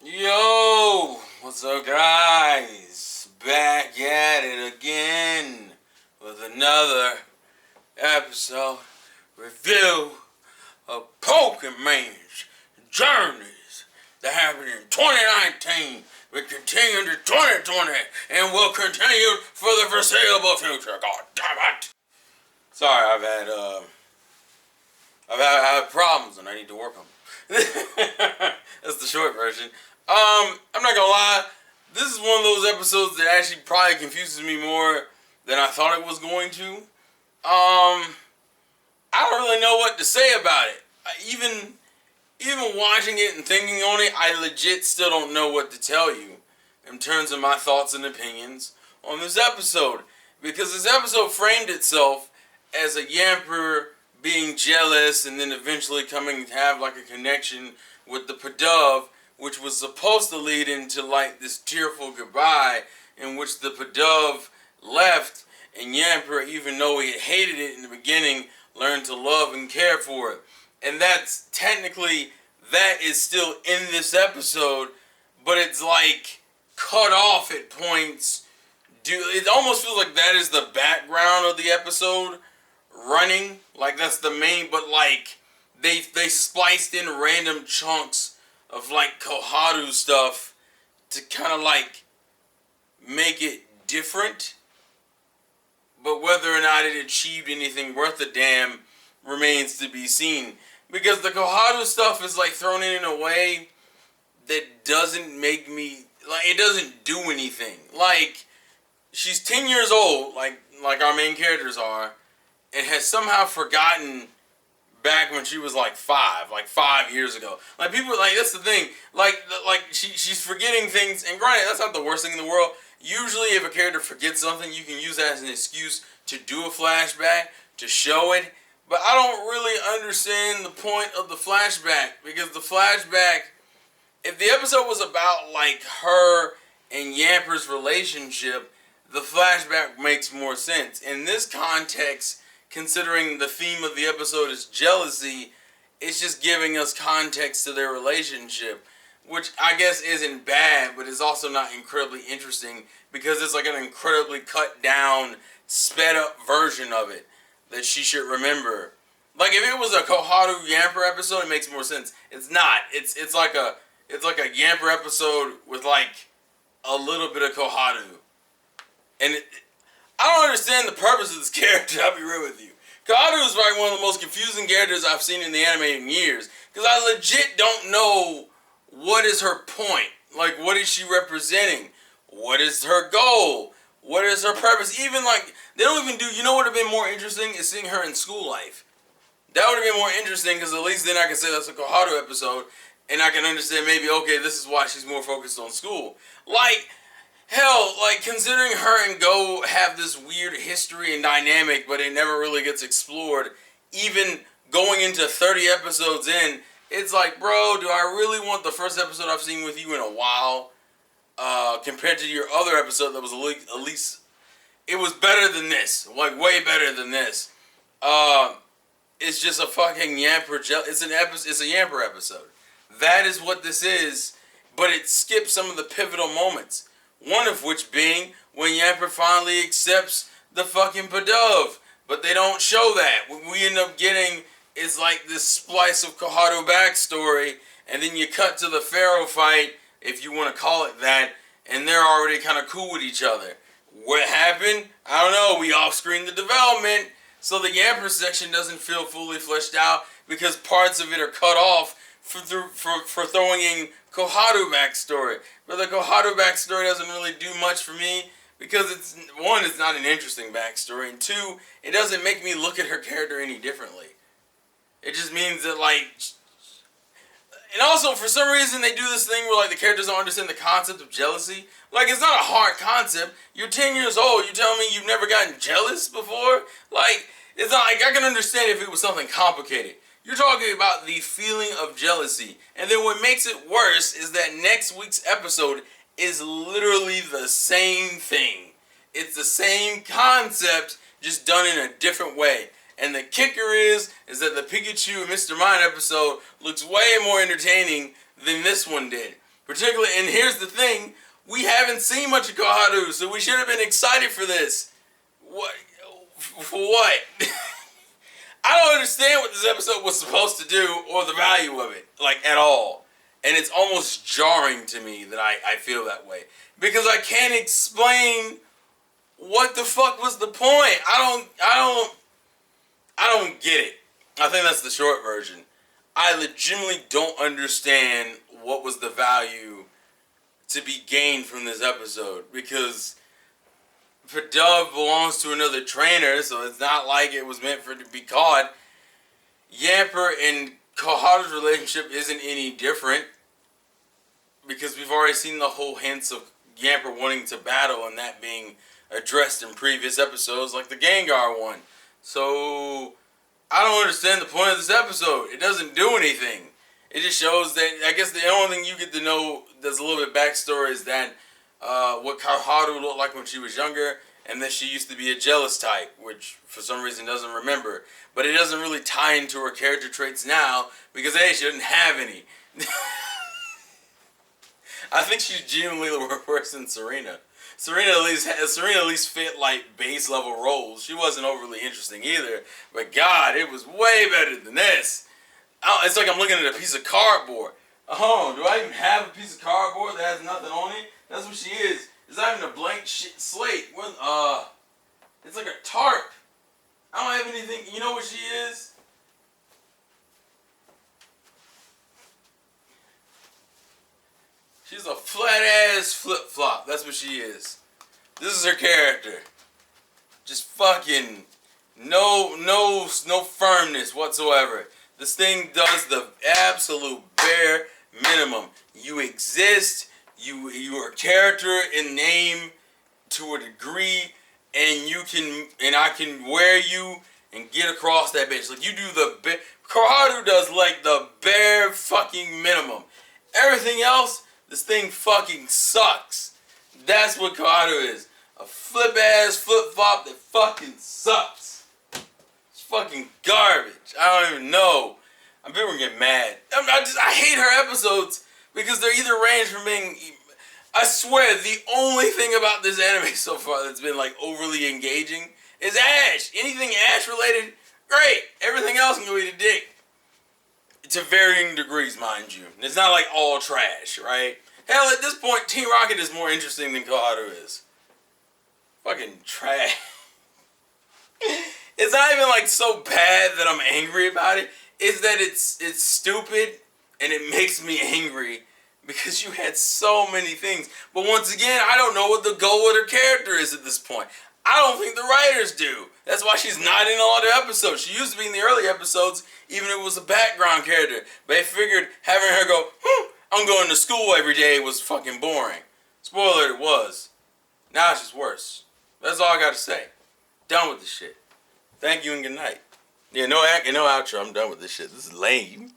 Yo, what's up, guys? Back at it again with another episode review of Pokemon's journeys that happened in 2019. We continue to 2020 and will continue for the foreseeable future. God damn it! Sorry, I've had problems and I need to work on them. That's the short version. I'm not gonna lie, this is one of those episodes that actually probably confuses me more than I thought it was going to. I don't really know what to say about it. Even watching it and thinking on it, I legit still don't know what to tell you in terms of my thoughts and opinions on this episode. Because this episode framed itself as a Yamper being jealous and then eventually coming to have like a connection with the Pidove, which was supposed to lead into like this tearful goodbye in which the Pidove left and Yamper, even though he hated it in the beginning, learned to love and care for it. And that's technically, that is still in this episode, but it's like cut off at points. It almost feels like that is the background of the episode running. Like that's the main, but like they spliced in random chunks of like Koharu stuff to kind of like make it different. But whether or not it achieved anything worth a damn remains to be seen. Because the Koharu stuff is like thrown in a way that doesn't make me, like it doesn't do anything. Like she's 10 years old, like our main characters are, and has somehow forgotten back when she was like 5 years ago. Like people, like that's the thing. Like she's forgetting things. And granted, that's not the worst thing in the world. Usually, if a character forgets something, you can use that as an excuse to do a flashback to show it. But I don't really understand the point of the flashback, because the flashback, if the episode was about like her and Yamper's relationship, the flashback makes more sense. In this context, considering the theme of the episode is jealousy, it's just giving us context to their relationship, which I guess isn't bad, but it's also not incredibly interesting because it's like an incredibly cut down, sped up version of it that she should remember. Like if it was a Koharu Yamper episode, it makes more sense. It's not. It's like a Yamper episode with like a little bit of Koharu, and I don't understand the purpose of this character, I'll be real with you. Koharu is like one of the most confusing characters I've seen in the anime in years. Because I legit don't know what is her point. Like, what is she representing? What is her goal? What is her purpose? Even like, they don't even do, you know what would have been more interesting is seeing her in school life. That would have been more interesting because at least then I can say that's a Koharu episode and I can understand maybe, okay, this is why she's more focused on school. Like, hell, like, considering her and Go have this weird history and dynamic, but it never really gets explored, even going into 30 episodes in, it's like, bro, do I really want the first episode I've seen with you in a while, compared to your other episode that was at least, it was better than this, like, way better than this. It's just a fucking Yamper, it's a Yamper episode. That is what this is, but it skips some of the pivotal moments. One of which being when Yamper finally accepts the fucking Pidove. But they don't show that. What we end up getting is like this splice of Koharu backstory, and then you cut to the Pharaoh fight, if you want to call it that, and they're already kind of cool with each other. What happened? I don't know. We off-screened the development, so the Yamper section doesn't feel fully fleshed out because parts of it are cut off for throwing in Koharu backstory. But the Koharu backstory doesn't really do much for me because it's not an interesting backstory, and two, it doesn't make me look at her character any differently. It just means that like, and also for some reason they do this thing where like the characters don't understand the concept of jealousy. Like it's not a hard concept. You're 10 years old. You tell me you've never gotten jealous before? Like it's not like I can understand if it was something complicated. You're talking about the feeling of jealousy. And then what makes it worse is that next week's episode is literally the same thing. It's the same concept, just done in a different way. And the kicker is that the Pikachu and Mr. Mime episode looks way more entertaining than this one did. Particularly, and here's the thing, we haven't seen much of Koharu, so we should have been excited for this. What? For what? I don't understand what this episode was supposed to do or the value of it, like, at all. And it's almost jarring to me that I feel that way. Because I can't explain what the fuck was the point. I don't get it. I think that's the short version. I legitimately don't understand what was the value to be gained from this episode. Because Dove belongs to another trainer, so it's not like it was meant for it to be caught. Yamper and Koharu's relationship isn't any different. Because we've already seen the whole hints of Yamper wanting to battle and that being addressed in previous episodes, like the Gengar one. So, I don't understand the point of this episode. It doesn't do anything. It just shows that, I guess the only thing you get to know that's a little bit backstory is that what Koharu looked like when she was younger, and that she used to be a jealous type, which for some reason doesn't remember. But it doesn't really tie into her character traits now, because A, she doesn't have any. I think she's genuinely worse than Serena. Serena at least fit like base level roles. She wasn't overly interesting either, but God, it was way better than this. It's like I'm looking at a piece of cardboard. Oh, do I even have a piece of cardboard that has nothing on it? That's what she is. It's not even a blank slate. It's like a tarp. I don't have anything. You know what she is? She's a flat-ass flip-flop. That's what she is. This is her character. Just fucking no firmness whatsoever. This thing does the absolute bare minimum. You exist. You are a character in name to a degree, and I can wear you and get across that bitch. Like, you do the Koharu does like the bare fucking minimum. Everything else, this thing fucking sucks. That's what Koharu is. A flip-ass flip-flop that fucking sucks. It's fucking garbage. I don't even know. People get mad. I hate her episodes because they're either range from being... I swear, the only thing about this anime so far that's been like overly engaging is Ash. Anything Ash related, great. Everything else can go eat a dick. To varying degrees, mind you. It's not like all trash, right? Hell, at this point, Team Rocket is more interesting than Koharu is. Fucking trash. It's not even like so bad that I'm angry about it. It's that it's stupid and it makes me angry because you had so many things. But once again, I don't know what the goal with her character is at this point. I don't think the writers do. That's why she's not in a lot of episodes. She used to be in the early episodes, even if it was a background character. But they figured having her go, I'm going to school every day was fucking boring. Spoiler, it was. Now it's just worse. That's all I got to say. Done with this shit. Thank you and good night. Yeah, no outro. I'm done with this shit. This is lame.